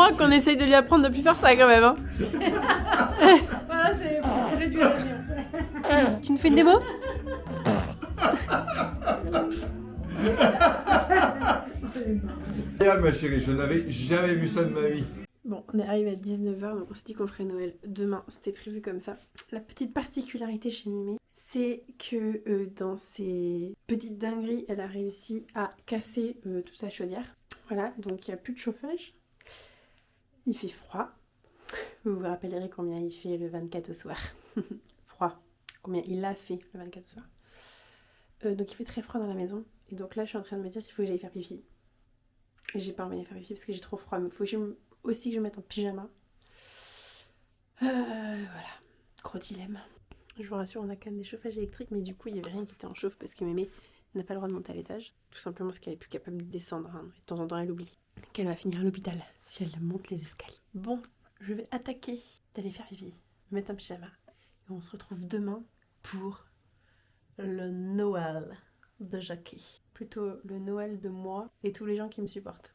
mois qu'on essaye de lui apprendre de plus faire ça quand même. Hein. Voilà, c'est réduire la géo. Tu nous fais une démo? Ma chérie, je n'avais jamais vu ça de ma vie. Bon, on est arrivé à 19h, donc on s'est dit qu'on ferait Noël demain, c'était prévu comme ça. La petite particularité chez Mémé, c'est que dans ses petites dingueries, elle a réussi à casser toute sa chaudière. Voilà, donc il n'y a plus de chauffage. Il fait froid. Vous vous rappellerez combien il fait le 24 au soir. Froid. Combien il a fait le 24 au soir. Donc il fait très froid dans la maison. Et donc là, je suis en train de me dire qu'il faut que j'aille faire pipi. Et j'ai pas envie d'aller faire pipi parce que j'ai trop froid. Mais il faut aussi que je me mette en pyjama. Voilà. Gros dilemme. Je vous rassure, on a quand même des chauffages électriques. Mais du coup, il n'y avait rien qui était en chauffe parce que Mémé n'a pas le droit de monter à l'étage. Tout simplement parce qu'elle est plus capable de descendre. Hein. De temps en temps, elle oublie qu'elle va finir à l'hôpital si elle monte les escaliers. Bon, je vais attaquer d'aller faire pipi, me mettre en pyjama. Et on se retrouve demain pour le Noël de Jackie. Plutôt le Noël de moi et tous les gens qui me supportent.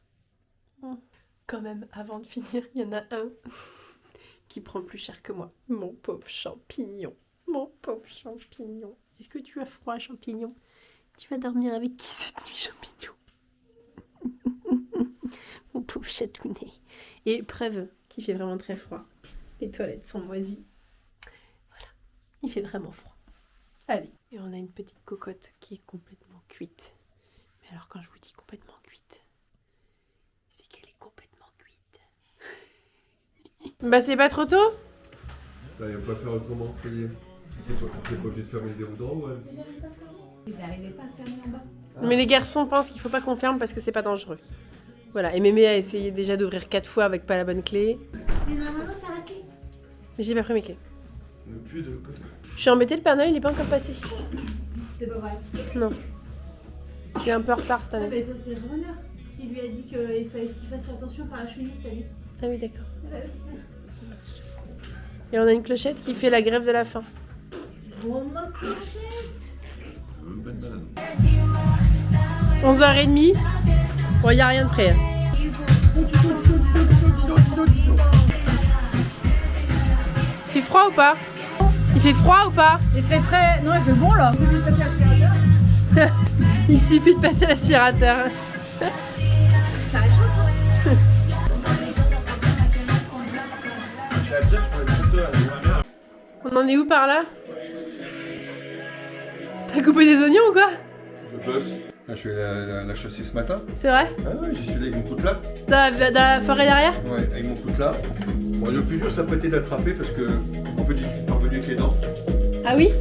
Quand même, avant de finir, il y en a un qui prend plus cher que moi. Mon pauvre champignon. Mon pauvre champignon. Est-ce que tu as froid, champignon? Tu vas dormir avec qui cette nuit, champignon? Mon pauvre chatounet. Et preuve qu'il fait vraiment très froid. Les toilettes sont moisies. Voilà. Il fait vraiment froid. Allez. Et on a une petite cocotte qui est complètement cuite. Mais alors quand je vous dis complètement cuite, c'est qu'elle est complètement cuite. Bah c'est pas trop tôt? Bah, il va pas faire autrement, ça y est. T'es pas obligé de faire une déodorant, ouais. Il n'arrivait pas à fermer en bas. Mais les garçons pensent qu'il faut pas qu'on ferme parce que c'est pas dangereux. Voilà, et Mémé a essayé déjà d'ouvrir 4 fois avec pas la bonne clé. Mais normalement, t'as la clé. Mais j'ai pas pris mes clés. Le puits de côté. Je suis embêtée, le Père Noël il est pas encore passé. C'est pas vrai. Non. Il est un peu en retard cette Ah, année. mais ça, c'est Renard. Il lui a dit qu'il fallait qu'il fasse attention par la chemise cette année. Ah oui, d'accord. Et on a une clochette qui fait la grève de la faim. Bon, ma clochette. Bonne banane. 11h30. Bon, y a rien de prêt. Il fait froid ou pas? Il fait froid ou pas? Il fait très. Non, il fait bon là. Il suffit de passer l'aspirateur. Ça réchauffe. On en est où par là? T'as coupé des oignons ou quoi? Je bosse. Là, je suis allé la chasser ce matin. C'est vrai? Ah ouais, j'y suis allé avec mon coutelas. Dans la forêt derrière? Ouais, avec mon coutelas. Bon, le plus dur, ça n'a pas été d'attraper parce que, en fait, j'y suis parvenu avec les dents. Ah oui?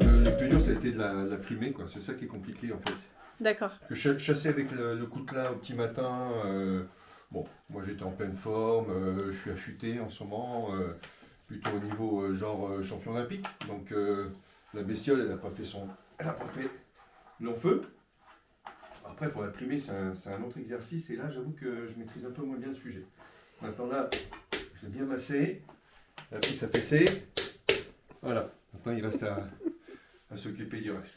Le plus dur, ça a été de la plumer, quoi. C'est ça qui est compliqué, en fait. D'accord. Que chasser avec le coutelas au petit matin, bon, moi j'étais en pleine forme, je suis affûté en ce moment, plutôt au niveau champion olympique. Donc la bestiole, elle n'a pas fait long feu. Après, pour la primer, c'est un autre exercice, et là, j'avoue que je maîtrise un peu moins bien le sujet. Maintenant là, je l'ai bien massé, la prise a fessé, voilà. Maintenant, il reste à s'occuper du reste.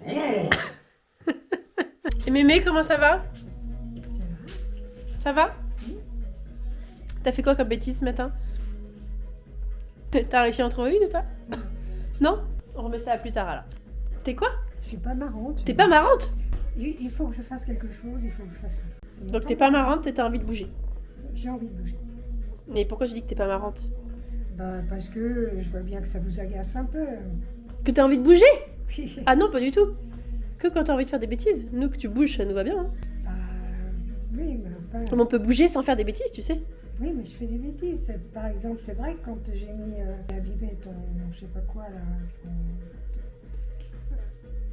Et Mémé, comment ça va? Ça va? T'as fait quoi comme bêtise ce matin? T'as réussi à en trouver une ou pas? Non? On remet ça à plus tard alors. T'es quoi? Je suis pas marrante. T'es pas marrante? Il faut que je fasse quelque chose, il faut que je fasse. Donc t'es pas marrante et t'as envie de bouger. J'ai envie de bouger. Mais pourquoi je dis que t'es pas marrante? Bah, parce que je vois bien que ça vous agace un peu. Que t'as envie de bouger? Oui. Ah non, pas du tout. Que quand t'as envie de faire des bêtises. Nous, que tu bouges, ça nous va bien. Hein. Bah, oui, mais enfin. Comme on peut bouger sans faire des bêtises, tu sais. Oui, mais je fais des bêtises. Par exemple, c'est vrai que quand j'ai mis abîmé ton, je sais pas quoi là.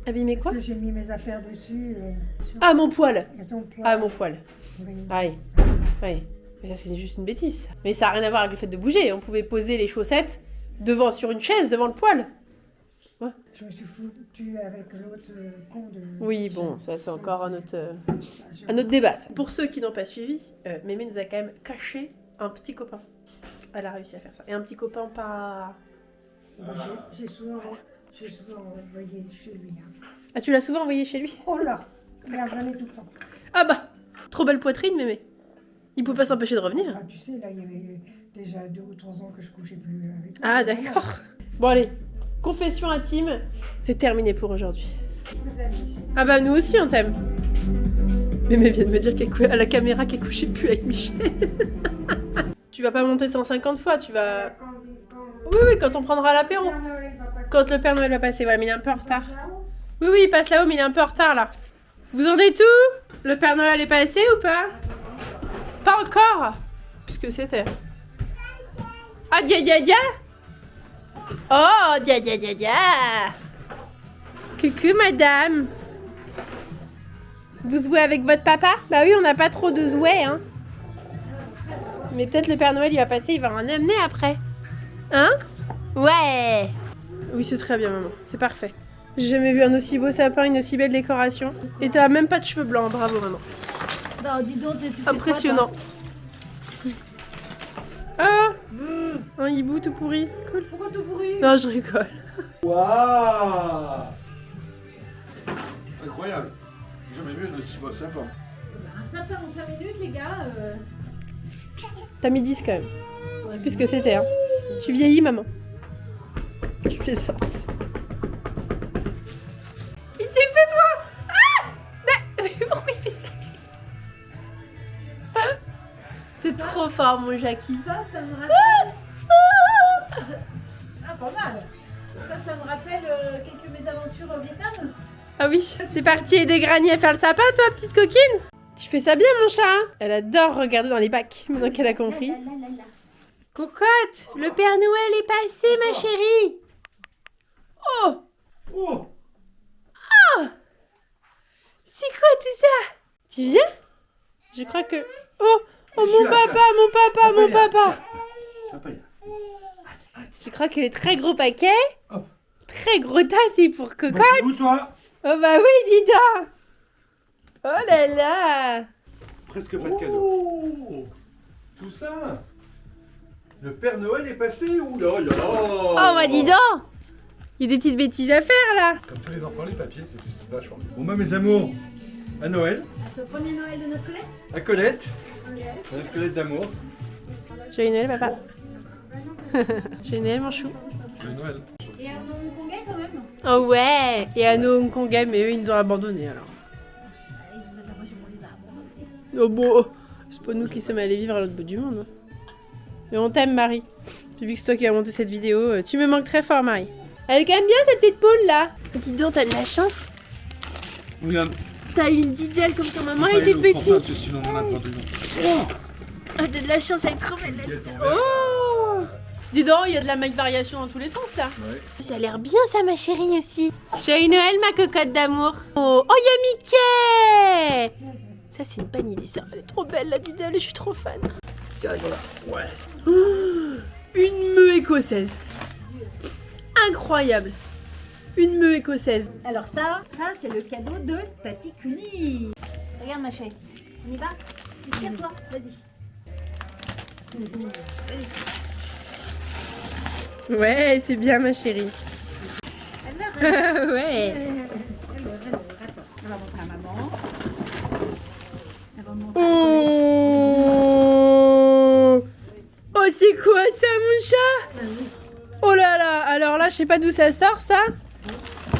Abîmer quoi? Parce que j'ai mis mes affaires dessus. Sur Ah, mon poil. ton poids. Ah, mon poil. Oui. Aïe. Ouais. Mais ça, c'est juste une bêtise. Mais ça n'a rien à voir avec le fait de bouger. On pouvait poser les chaussettes sur une chaise devant le poil. Ouais. Je me suis foutue avec l'autre con de. Oui, bon, ça c'est encore un autre débat. Ça. Pour ceux qui n'ont pas suivi, Mémé nous a quand même caché un petit copain. Elle a réussi à faire ça. Et un petit copain pas... Bah, j'ai souvent envoyé chez lui. Hein. Ah, tu l'as souvent envoyé chez lui? Oh là, il a ramené tout le temps. Ah bah, trop belle poitrine, Mémé. Il peut pas s'empêcher de revenir. Ah, tu sais, là, il y avait déjà 2 ou 3 ans que je couchais plus avec lui. Ah, d'accord. Bon, allez. Confession intime, c'est terminé pour aujourd'hui. Ah bah, nous aussi, on t'aime. Mais vient de me dire à la caméra qu'elle couchait plus avec Michel. Tu vas pas monter 150 fois, tu vas... Oui, quand on prendra l'apéro. Quand le Père Noël va passer, voilà, mais il est un peu en retard. Oui, il passe là-haut, mais il est un peu en retard, là. Vous en êtes où? Le Père Noël est passé ou pas? Pas encore? Puisque c'était... Ah, dia. Oh, dia. Coucou, madame. Vous jouez avec votre papa? Bah oui, on n'a pas trop de jouets, hein. Mais peut-être le Père Noël, il va passer, il va en amener après. Hein? Ouais. Oui, c'est très bien, maman. C'est parfait. J'ai jamais vu un aussi beau sapin, une aussi belle décoration. Et t'as même pas de cheveux blancs. Bravo, maman. Non, dis donc, tu fais Impressionnant. Ah, un hibou tout pourri. Cool. Pourquoi tout pourri? Non, je rigole. Waouh! Incroyable. J'ai jamais vu un aussi beau sapin. Un sapin en 5 minutes, les gars. T'as mis 10 quand même. C'est plus ce que c'était, hein. Tu vieillis, maman. Je plaisante. Qu'est-ce que tu fais, toi? Ah! Mais pourquoi il fait ça? T'es trop fort, mon Jackie. Ça me rappelle. Ah, pas mal. Ça me rappelle quelques mésaventures au Vietnam. Ah oui, t'es partie aider Granny à faire le sapin, toi, petite coquine? Tu fais ça bien, mon chat, hein? Elle adore regarder dans les bacs, maintenant qu'elle a compris. Cocotte, le Père Noël est passé, ma chérie. Oh! Oh! C'est quoi tout ça? Tu viens? Je crois que... Oh, mon papa. Papaya. Je crois que les très gros paquets, Hop. très gros tas, c'est pour Cocotte. Où toi? Oh bah oui, dis donc. Oh là là. Presque pas de cadeau. Oh, tout ça. Le Père Noël est passé. Ouh là là. Oh bah dis donc. Il y a des petites bêtises à faire là. Comme tous les enfants, les papiers, c'est vachement bien. Bon, bah, mes amours, à Noël, À ce premier Noël de notre Colette. à Colette. À notre Colette d'amour. Joyeux Noël, papa. Joyeux Noël, mon chou. Joyeux Noël. Et un hongkongais quand même. Oh ouais. Et à nos Hongkongais, mais eux, ils nous ont abandonnés alors. Ils ont l'impression qu'on les a abandonnés. Oh bon, c'est pas nous qui sommes allés vivre à l'autre bout du monde. Hein. Mais on t'aime, Marie. Puis vu que c'est toi qui as monté cette vidéo, tu me manques très fort, Marie. Elle est quand même bien cette petite poule là. Dis donc, t'as de la chance. Regarde. T'as une didelle comme ta maman était petite. Sinon, on en a perdu. Ah, t'as de la chance, elle est trop belle. Oh! Dis donc, il y a de la variation dans tous les sens là. Ouais. Ça a l'air bien ça, ma chérie aussi. Joyeux Noël, ma cocotte d'amour. Oh, il y a Mickey. Ça, c'est une bonne idée, ça. Elle est trop belle, la didelle, je suis trop fan. Voilà. Ouais. Une meule écossaise. Incroyable. Une meule écossaise. Alors ça c'est le cadeau de Tati Kuni. Regarde ma chérie. On y va? Tiens-toi, vas-y. Ouais, c'est bien, ma chérie. Alors, Ouais. attends, on va montrer à maman. On va montrer à Colette. Oh, oh c'est quoi ça, mon chat? Oh là là, alors là, je sais pas d'où ça sort, ça.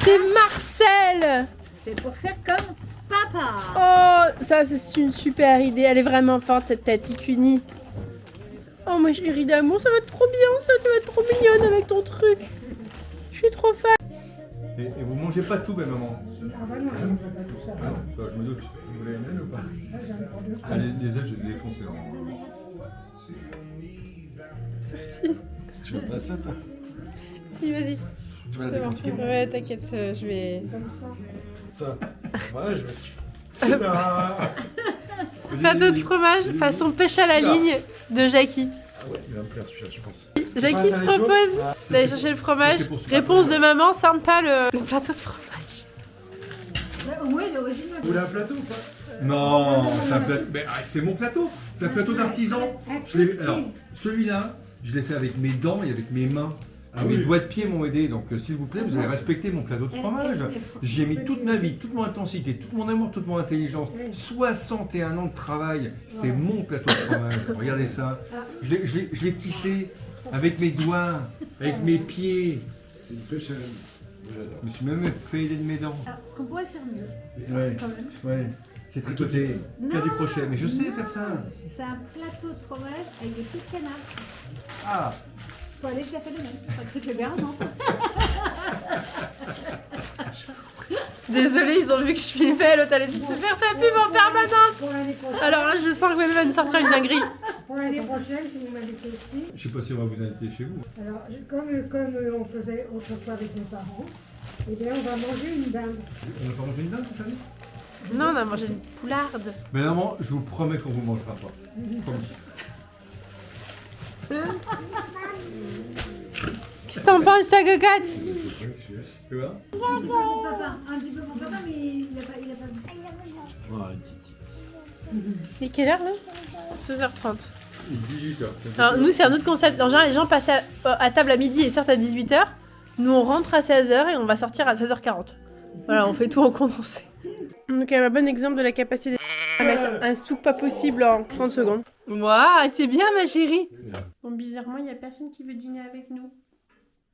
C'est Marcel. C'est pour faire comme papa. Oh, ça, c'est une super idée. Elle est vraiment forte, cette Tati Kuni. Oh, ma chérie d'amour, ça va être trop bien, ça. Tu vas être trop mignonne avec ton truc. Je suis trop fan. Et vous mangez pas tout, maman. Ah bah non, je ne veux pas tout ça. Ah, bah, je me doute. Vous voulez une aile ou pas? Là, j'en ai pour 2 Ah, les ailes, je les ai défoncées. Merci. Tu veux pas ça, toi? Si, vas-y. Tu veux la C'est bon. décortiquer? Ouais, t'inquiète, je vais... Ça. Ouais, je me suis. Plateau de fromage façon pêche à la ligne de Jackie. Ah ouais, il va me plaire celui-là, je pense. Jackie se propose d'aller chercher le fromage. C'est pour ça. Réponse de maman, sympa le plateau de fromage. Ouais, au moins, l'origine. Vous voulez un plateau ou pas? Non, c'est un plateau. Mais c'est mon plateau. C'est un plateau d'artisan. Alors, celui-là, je l'ai fait avec mes dents et avec mes mains. Ah, mes doigts de pied m'ont aidé, donc s'il vous plaît, vous allez respecter mon plateau de fromage. J'y ai mis toute ma vie, toute mon intensité, tout mon amour, toute mon intelligence. 61 ans de travail, c'est mon plateau de fromage. Regardez ça. Je l'ai tissé avec mes doigts, avec mes pieds. C'est une pêche. Je me suis même fait aider de mes dents. Alors, ce qu'on pourrait faire mieux, Ouais, quand même, ouais. C'est tricoté, faire du crochet, mais je sais faire ça. c'est un plateau de fromage avec des petites canards. Ah, Faut aller chez la Fédémel. Pas que le gars, non. Désolée, ils ont vu que je filmais, l'autre elle essaie de se faire sa pub en permanence. Pour l'année prochaine, Alors là, je sens que Mémé va nous sortir une dinguerie. pour l'année prochaine, si vous m'invitez aussi. je sais pas si on va vous inviter chez vous. Alors, comme on faisait autrefois avec mes parents, eh bien, on va manger une dinde. On va pas manger une dinde cette année? Non, on a mangé une poularde. Mais maman, je vous promets qu'on vous mangera pas. Promis. Qu'est-ce que t'en penses, ta cocotte? Tu vois? Un petit peu pour papa, mais il a pas vu. Il est quelle heure là? 16h30. 18h. Alors nous c'est un autre concept. En général les gens passent à table à midi et sortent à 18h. Nous on rentre à 16h et on va sortir à 16h40. Voilà, on fait tout en condensé. Donc elle a un bon exemple de la capacité à mettre un souk pas possible en 30 secondes. Waouh, c'est bien ma chérie. Bon bizarrement il y a personne qui veut dîner avec nous.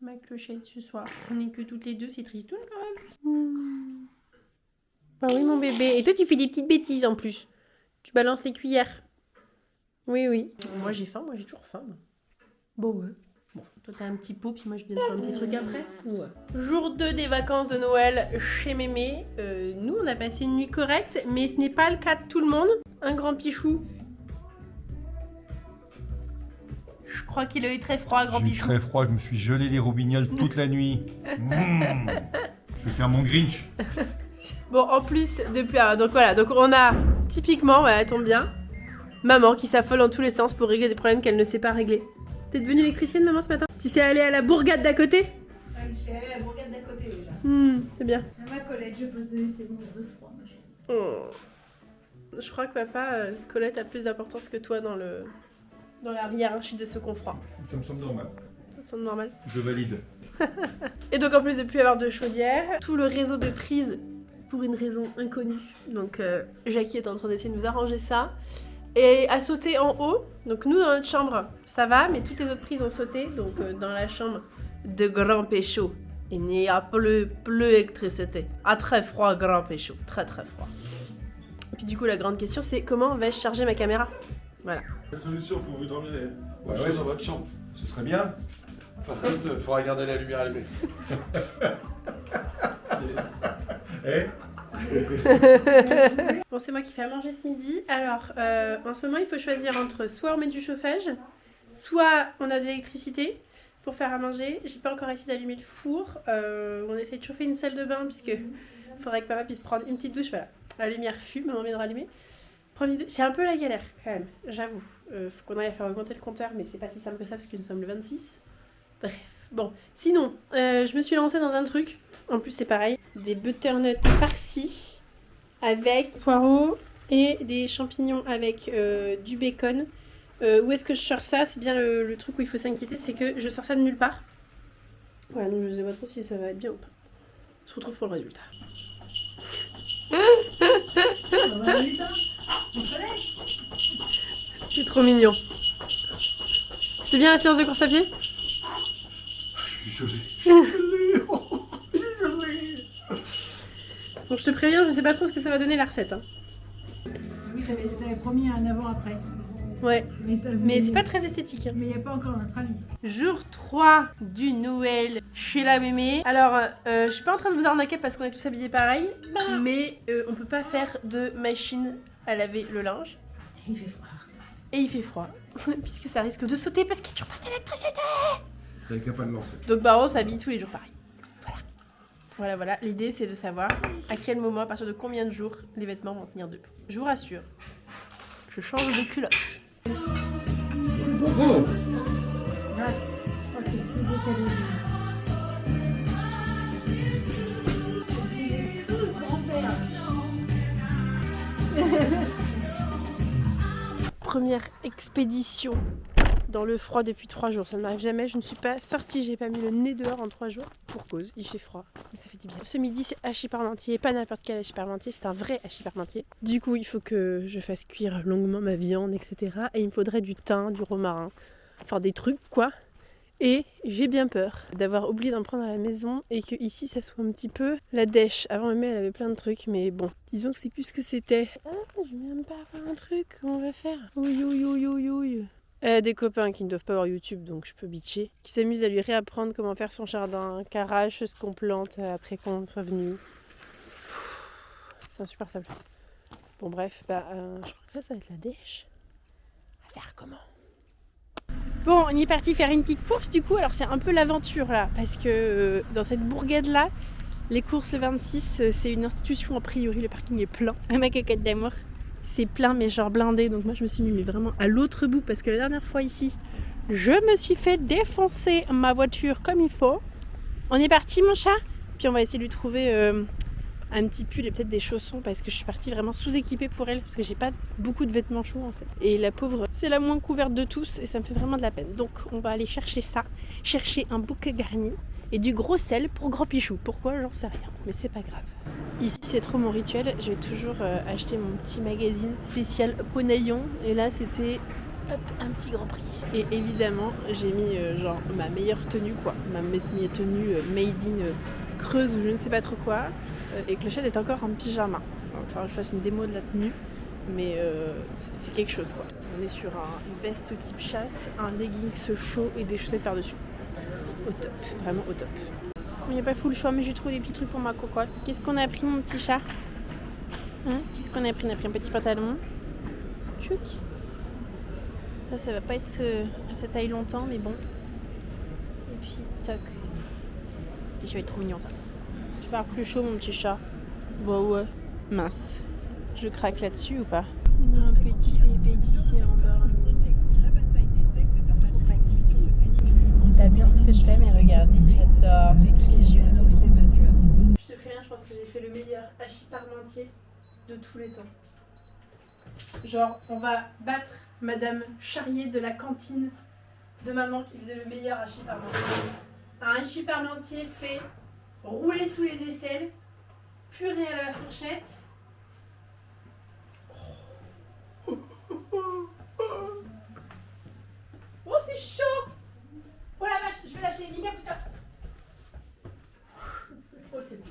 Ma clochette ce soir. On est que toutes les deux, c'est tristoun quand même. Bah oui mon bébé. Et toi tu fais des petites bêtises en plus. Tu balances les cuillères. Oui, oui. Moi j'ai faim, moi j'ai toujours faim. Bon, ouais. Bon, toi t'as un petit pot, puis moi je viens de faire un petit truc après. Ouais. Jour 2 des vacances de Noël chez Mémé. Nous on a passé une nuit correcte, mais ce n'est pas le cas de tout le monde. Un grand pichou. Je crois qu'il a eu très froid, grand J'ai eu pichou. très froid, je me suis gelé les roubignoles toute la nuit. Je vais faire mon Grinch. Bon, en plus, depuis. Donc voilà, donc on a typiquement, ouais, elle tombe bien, maman qui s'affole dans tous les sens pour régler des problèmes qu'elle ne sait pas régler. T'es devenue électricienne, maman, ce matin? Tu sais aller à la bourgade d'à côté? Ah, je suis allée à la bourgade d'à côté déjà. C'est bien. À ma Colette, je peux te laisser mourir de froid, ma chérie. Oh. Je crois que papa, Colette a plus d'importance que toi dans la hiérarchie de ce confort. Ça me semble normal. Ça te semble normal? Je valide. Et donc en plus de plus avoir de chaudière, tout le réseau de prises pour une raison inconnue. Donc Jackie est en train d'essayer de nous arranger ça. Et à sauter en haut. Donc nous dans notre chambre, ça va, mais toutes les autres prises ont sauté. Donc dans la chambre de Grand Péchaud, il n'y a plus d'électricité. À très froid, Grand Péchaud. Très très froid. Et puis du coup la grande question c'est comment vais-je charger ma caméra? Voilà. La solution pour vous dormir Ouais, dans votre chambre. Ce serait bien. Par contre, il faudra garder la lumière allumée. Eh? Bon, c'est moi qui fais à manger ce midi. Alors, en ce moment, il faut choisir entre soit on met du chauffage, soit on a de l'électricité pour faire à manger. J'ai pas encore essayé d'allumer le four. On essaie de chauffer une salle de bain puisque il faudrait que papa puisse prendre une petite douche. Voilà, la lumière fume, maman vient de rallumer. Prendre une douche, c'est un peu la galère quand même, j'avoue. Faut qu'on aille à faire augmenter le compteur, mais c'est pas si simple que ça parce que nous sommes le 26. Bref, bon. Sinon, je me suis lancée dans un truc. En plus, c'est pareil. Des butternuts farcis avec poireaux et des champignons avec du bacon. Où est-ce que je sors ça? C'est bien le truc où il faut s'inquiéter, c'est que je sors ça de nulle part. Voilà, donc je sais pas trop si ça va être bien ou pas. On se retrouve pour le résultat. C'est trop mignon. C'était bien la séance de course à pied? Je suis gelé. Donc je te préviens, je sais pas trop ce que ça va donner la recette. Hein. Oui, t'avais promis un avant-après. Ouais, mais c'est pas très esthétique. Hein. Mais il n'y a pas encore notre avis. Jour 3 du Noël chez la Mémé. Alors, je suis pas en train de vous arnaquer parce qu'on est tous habillés pareil, mais on peut pas faire de machine à laver le linge. Il fait froid. Et il fait froid, puisque ça risque de sauter parce qu'il n'y a toujours pas d'électricité. T'avais qu'à pas le lancer. Donc bah on s'habille tous les jours pareil. Voilà. L'idée c'est de savoir à quel moment, à partir de combien de jours, les vêtements vont tenir debout. Je vous rassure, je change de culotte. Oh. Première expédition dans le froid depuis 3 jours. Ça ne m'arrive jamais, je ne suis pas sortie, j'ai pas mis le nez dehors en 3 jours. Pour cause, il fait froid, mais ça fait du bien. Ce midi c'est hachis parmentier, pas n'importe quel hachis parmentier, c'est un vrai hachis parmentier. Du coup il faut que je fasse cuire longuement ma viande, etc. Et il me faudrait du thym, du romarin, enfin des trucs quoi. Et j'ai bien peur d'avoir oublié d'en prendre à la maison et que ici ça soit un petit peu la dèche. Avant elle avait plein de trucs, mais bon, disons que c'est plus ce que c'était. Ah, je vais même pas avoir un truc, comment on va faire? Oui, oui, oui, oui, oui. Des copains qui ne doivent pas avoir YouTube, donc je peux bitcher, qui s'amusent à lui réapprendre comment faire son jardin, qui arrachent ce qu'on plante après qu'on soit venu. C'est insupportable. Bon bref, je crois que là ça va être la dèche. À faire comment? Bon, on y est parti faire une petite course du coup, alors c'est un peu l'aventure là, parce que dans cette bourgade là, les courses le 26, c'est une institution a priori, le parking est plein, à ma caquette d'amour. C'est plein mais genre blindé, donc moi je me suis mis mais vraiment à l'autre bout, parce que la dernière fois ici, je me suis fait défoncer ma voiture comme il faut. On est parti mon chat, puis on va essayer de lui trouver un petit pull et peut-être des chaussons parce que je suis partie vraiment sous-équipée pour elle parce que j'ai pas beaucoup de vêtements chauds en fait. Et la pauvre, c'est la moins couverte de tous et ça me fait vraiment de la peine. Donc on va aller chercher ça, chercher un bouquet garni et du gros sel pour Grand Pichou. Pourquoi? J'en sais rien, mais c'est pas grave. Ici c'est trop mon rituel, je vais toujours acheter mon petit magazine spécial Ponaillon et là c'était hop, un petit Grand Prix. Et évidemment j'ai mis genre ma meilleure tenue quoi, ma tenue made in Creuse ou je ne sais pas trop quoi. Et Clochette est encore en pyjama. Enfin, je fasse une démo de la tenue, mais c'est quelque chose quoi. On est sur une veste type chasse, un leggings chaud et des chaussettes par-dessus. Au top, vraiment au top. Il n'y a pas full choix, mais j'ai trouvé des petits trucs pour ma cocotte. Qu'est-ce qu'on a pris, mon petit chat? Qu'est-ce qu'on a pris? On a pris un petit pantalon. Tchouk. Ça va pas être à sa taille longtemps, mais bon. Et puis, toc. Ça va être trop mignon ça. Tu parles plus chaud mon petit chat. Bon ouais. Mince. Je craque là-dessus ou pas? On a un petit bébé qui s'est endormi. Trop fatigué. C'est pas bien ce que je fais mais regardez, j'adore cette région, c'est trop beau. Je te fais rien, je pense que j'ai fait le meilleur hachis parmentier de tous les temps. Genre on va battre Madame Charrier de la cantine de maman qui faisait le meilleur hachis parmentier. Un hachis parmentier fait rouler sous les aisselles, purée à la fourchette. Oh c'est chaud! Oh la vache, je vais lâcher, Mika pousse ça. Oh c'est bon.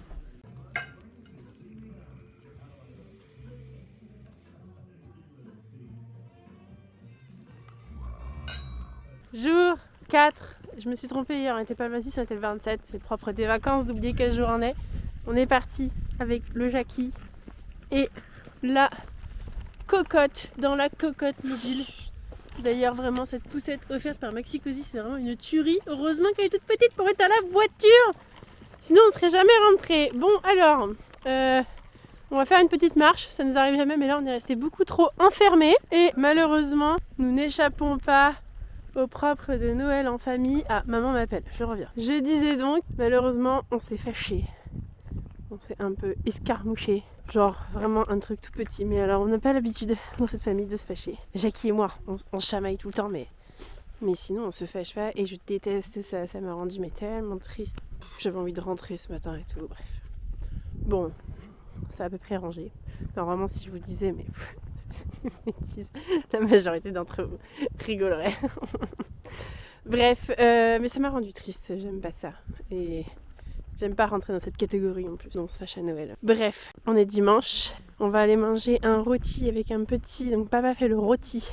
Jour 4. Je me suis trompée hier, on était pas le 26, on était le 27. C'est propre des vacances d'oublier quel jour on est. On est parti avec le Jackie et la cocotte dans la cocotte mobile. D'ailleurs, vraiment, cette poussette offerte par Maxi Cosi, c'est vraiment une tuerie. Heureusement qu'elle est toute petite pour être à la voiture. Sinon, on serait jamais rentré. Bon, alors, on va faire une petite marche. Ça nous arrive jamais, mais là, on est resté beaucoup trop enfermés. Et malheureusement, nous n'échappons pas au propre de Noël en famille. Ah, maman m'appelle, je reviens. Je disais donc, malheureusement, on s'est fâché. On s'est un peu escarmouché. Genre vraiment un truc tout petit. Mais alors, on n'a pas l'habitude dans cette famille de se fâcher. Jackie et moi, on chamaille tout le temps, mais sinon, on se fâche pas. Et je déteste ça. Ça m'a rendu mais tellement triste. J'avais envie de rentrer ce matin et tout. Bref. Bon, c'est à peu près rangé. Normalement, si je vous disais, mais bêtise, la majorité d'entre vous rigolerait. Bref, mais ça m'a rendu triste, j'aime pas ça. Et j'aime pas rentrer dans cette catégorie en plus, on se fâche à Noël. Bref, on est dimanche, on va aller manger un rôti avec un petit... Donc papa fait le rôti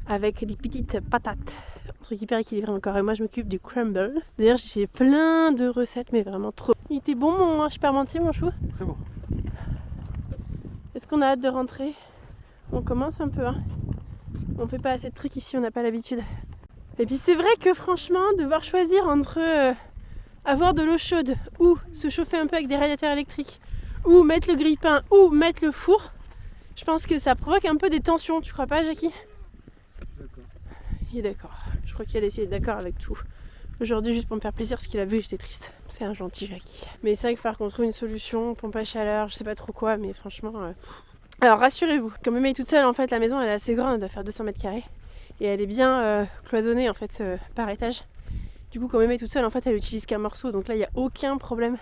avec des petites patates. Un truc hyper équilibré encore, et moi je m'occupe du crumble. D'ailleurs j'ai fait plein de recettes, mais vraiment trop. Il était bon mon hachis parmentier, mon chou? Très bon. Est-ce qu'on a hâte de rentrer? On commence un peu, hein. On fait pas assez de trucs ici, on n'a pas l'habitude. Et puis c'est vrai que franchement, devoir choisir entre avoir de l'eau chaude ou se chauffer un peu avec des radiateurs électriques ou mettre le grille-pain ou mettre le four, je pense que ça provoque un peu des tensions, tu crois pas Jackie? D'accord. Il est d'accord. Je crois qu'il a décidé d'être d'accord avec tout. Aujourd'hui, juste pour me faire plaisir, parce qu'il a vu que j'étais triste. C'est un gentil Jackie. Mais c'est vrai qu'il va falloir qu'on trouve une solution, pompe à chaleur, je sais pas trop quoi, mais franchement... Alors rassurez-vous, quand même est toute seule, en fait, la maison elle est assez grande, elle doit faire 200 mètres carrés. Et elle est bien cloisonnée en fait par étage. Du coup quand même elle est toute seule en fait elle utilise qu'un morceau. Donc là il n'y a aucun problème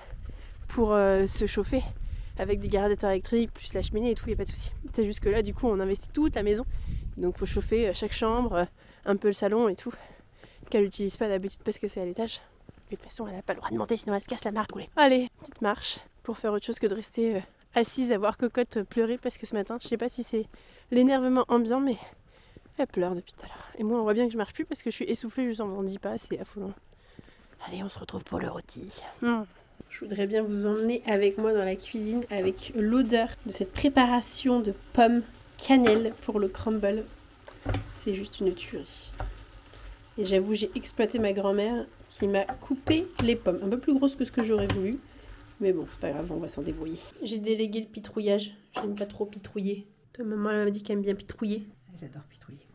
pour se chauffer. Avec des radiateurs électriques, plus la cheminée et tout, il n'y a pas de souci. C'est juste que là du coup on investit toute la maison. Donc il faut chauffer chaque chambre, un peu le salon et tout. Qu'elle n'utilise pas d'habitude parce que c'est à l'étage. De toute façon elle n'a pas le droit de monter sinon elle se casse la marque. Allez, petite marche pour faire autre chose que de rester assise à voir Cocotte pleurer parce que ce matin, je sais pas si c'est l'énervement ambiant mais elle pleure depuis tout à l'heure. Et moi on voit bien que je marche plus parce que je suis essoufflée juste en faisant 10 pas, c'est affolant. Allez, on se retrouve pour le rôti. Je voudrais bien vous emmener avec moi dans la cuisine avec l'odeur de cette préparation de pommes cannelle pour le crumble. C'est juste une tuerie. Et j'avoue, j'ai exploité ma grand-mère qui m'a coupé les pommes. Un peu plus grosses que ce que j'aurais voulu. Mais bon, c'est pas grave, on va s'en débrouiller. J'ai délégué le pitrouillage. J'aime pas trop pitrouiller. Ta maman elle m'a dit qu'elle aime bien pitrouiller. J'adore pitrouiller.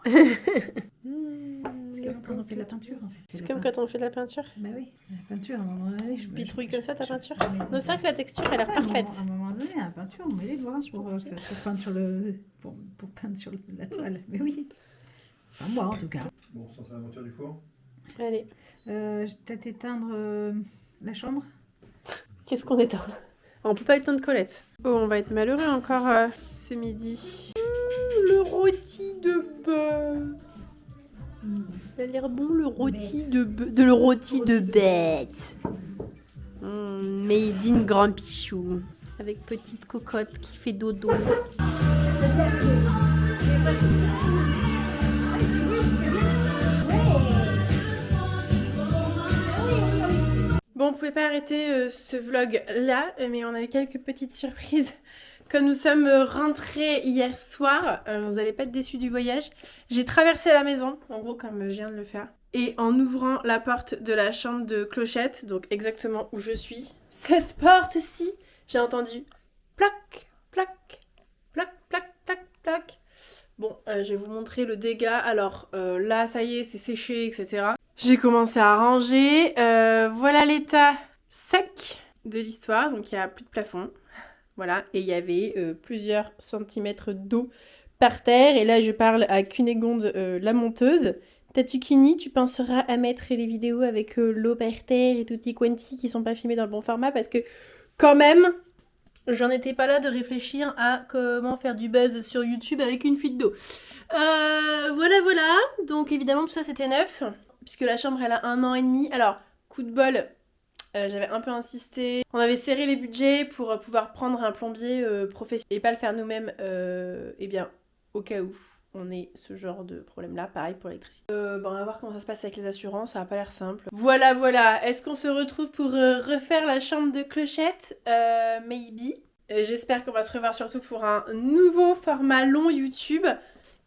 C'est comme quand on fait de la peinture en fait. C'est comme quand on fait de la peinture. Bah oui, la peinture à un moment donné. Tu pitrouilles comme ça ta peinture? Non, Non, c'est vrai que la texture elle a l'air parfaite. À un moment donné, la peinture, on met les doigts pour peindre sur pour peindre sur la toile. Mais oui. Enfin, moi en tout cas. Bon, sans l'aventure du four. Allez, Peut-être éteindre la chambre. qu'est-ce qu'on éteint? On peut pas éteindre Colette. Oh, on va être malheureux encore ce midi. Le rôti de bœuf. Il a l'air bon le rôti de bœuf. Le rôti de bête. Made in Grand Pichou. Avec petite Cocotte qui fait dodo. Bon, on pouvait pas arrêter ce vlog là, mais on avait quelques petites surprises. Quand nous sommes rentrés hier soir, vous n'allez pas être déçus du voyage. J'ai traversé la maison, en gros comme je viens de le faire. Et en ouvrant la porte de la chambre de Clochette, donc exactement où je suis, cette porte-ci, j'ai entendu plac, plac, plac, plac, plac, plac. Bon, je vais vous montrer le dégât. Alors là, ça y est, c'est séché, etc. J'ai commencé à ranger. Voilà l'état sec de l'histoire. Donc il n'y a plus de plafond. Voilà. Et il y avait plusieurs centimètres d'eau par terre. Et là, je parle à Cunégonde, la monteuse. Tatukini, tu penseras à mettre les vidéos avec l'eau par terre et tutti quanti qui sont pas filmées dans le bon format parce que quand même, j'en étais pas là de réfléchir à comment faire du buzz sur YouTube avec une fuite d'eau. Voilà. Donc évidemment tout ça c'était neuf puisque la chambre elle a 1 an et demi. Alors coup de bol, j'avais un peu insisté. On avait serré les budgets pour pouvoir prendre un plombier professionnel et pas le faire nous-mêmes. Eh bien au cas où on ait ce genre de problème là, pareil pour l'électricité. On va voir comment ça se passe avec les assurances, ça va pas l'air simple. Voilà. Est-ce qu'on se retrouve pour refaire la chambre de Clochette? Maybe. J'espère qu'on va se revoir surtout pour un nouveau format long YouTube.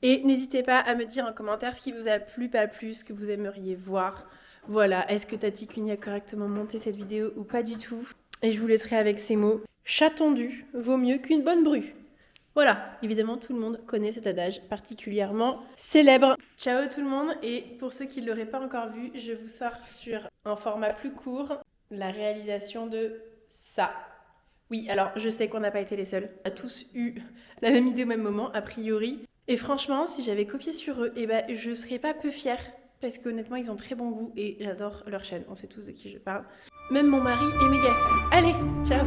Et n'hésitez pas à me dire en commentaire ce qui vous a plu, pas plu, ce que vous aimeriez voir. Voilà, est-ce que Tatikuni a correctement monté cette vidéo ou pas du tout? Et je vous laisserai avec ces mots. Chat tondu vaut mieux qu'une bonne bru. Voilà, évidemment tout le monde connaît cet adage particulièrement célèbre. Ciao tout le monde, et pour ceux qui ne l'auraient pas encore vu, je vous sors sur un format plus court la réalisation de ça. Oui, alors je sais qu'on n'a pas été les seuls. On a tous eu la même idée au même moment, a priori. Et franchement, si j'avais copié sur eux, je serais pas peu fière. Parce qu'honnêtement, ils ont très bon goût et j'adore leur chaîne. On sait tous de qui je parle. Même mon mari est méga fan. Allez, ciao!